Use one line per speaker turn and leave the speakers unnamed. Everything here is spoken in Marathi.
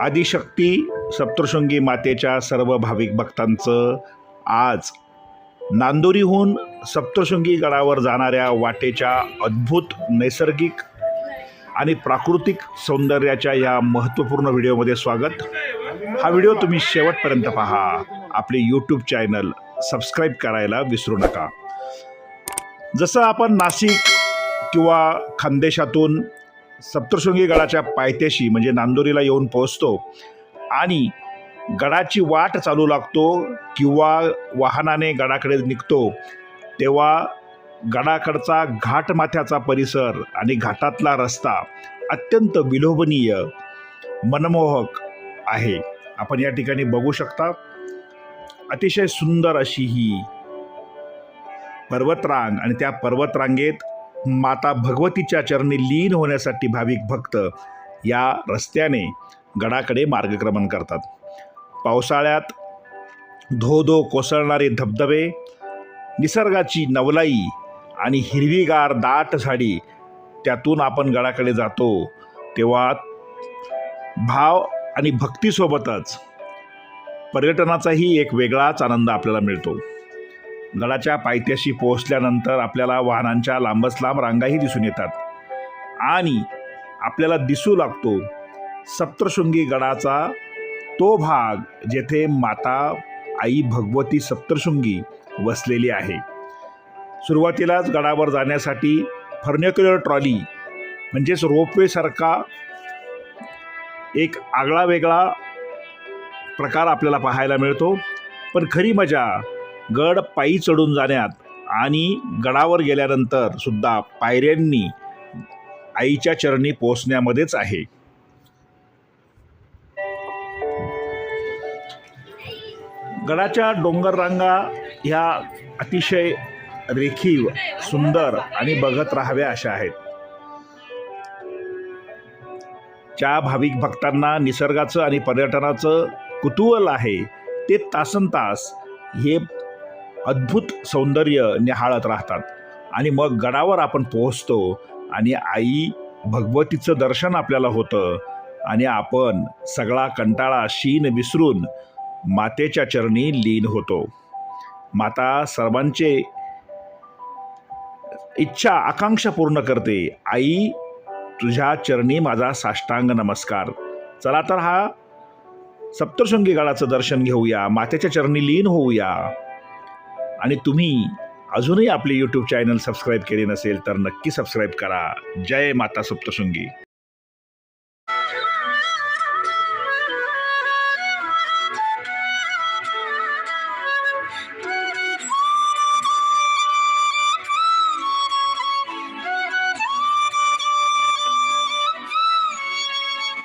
आदिशक्ती सप्तशृंगी मातेच्या सर्व भाविक भक्तांचं आज नांदोरीहून सप्तशृंगी गडावर जाणाऱ्या वाटेच्या अद्भुत नैसर्गिक आणि प्राकृतिक सौंदर्याच्या या महत्त्वपूर्ण व्हिडिओमध्ये स्वागत. हा व्हिडिओ तुम्ही शेवटपर्यंत पहा. आपले यूट्यूब चॅनल सबस्क्राईब करायला विसरू नका. जसं आपण नाशिक किंवा खानदेशातून सप्तशृंगी गडाच्या पायथ्याशी म्हणजे नांदोरीला येऊन पोहोचतो आणि गडाची वाट चालू लागतो किंवा वाहनाने गडाकडे निघतो, तेव्हा गडाकडचा घाटमाथ्याचा परिसर आणि घाटातला रस्ता अत्यंत विलोभनीय, मनमोहक आहे. आपण या ठिकाणी बघू शकता. अतिशय सुंदर अशी ही पर्वतरांग आणि त्या पर्वतरांगेत माता भगवतीच्या चरणी लीन होण्यासाठी भाविक भक्त या रस्त्याने गडाकडे मार्गक्रमण करतात. पावसाळ्यात धो धो कोसळणारे धबधबे, निसर्गाची नवलाई आणि हिरवीगार दाट झाडी, त्यातून आपण गडाकडे जातो तेव्हा भाव आणि भक्तीसोबतच पर्यटनाचाही एक वेगळाच आनंद आपल्याला मिळतो. गडाच्या पायथ्याशी पोहोचल्यानंतर आपल्याला वाहनांच्या लांबच लांब रांगाही दिसून येतात आणि आपल्याला दिसू लागतो सप्तशृंगी गडाचा तो भाग जेथे माता आई भगवती सप्तशृंगी वसलेली आहे. सुरुवातीलाच गडावर जाण्यासाठी फर्निक्युलर ट्रॉली म्हणजेच रोपवेसारखा एक आगळा वेगळा प्रकार आपल्याला पाहायला मिळतो. पण खरी मजा गड पायी चढून जाण्यात आणि गडावर गेल्यानंतर सुद्धा पायऱ्यांनी आईच्या चरणी पोहोचण्यामध्येच आहे. गडाच्या डोंगररांगा ह्या अतिशय रेखीव, सुंदर आणि बघत राहाव्या अशा आहेत. ज्या भाविक भक्तांना निसर्गाचं आणि पर्यटनाचं कुतूहल आहे ते तासनतास हे अद्भुत सौंदर्य निहाळत राहतात. आणि मग गडावर आपण पोहोचतो आणि आई भगवतीचं दर्शन आपल्याला होतं आणि आपण सगळा कंटाळा शीन विसरून मातेच्या चरणी लीन होतो. माता सर्वांचे इच्छा आकांक्षा पूर्ण करते. आई तुझ्या चरणी माझा साष्टांग नमस्कार. चला तर हा सप्तशृंगी गडाचं दर्शन घेऊया, मातेच्या चरणी लीन होऊया. आणि तुम्ही अजूनही आपले यूट्यूब चॅनल सबस्क्राईब केले नसेल तर नक्की सबस्क्राईब करा. जय माता सप्तशृंगी.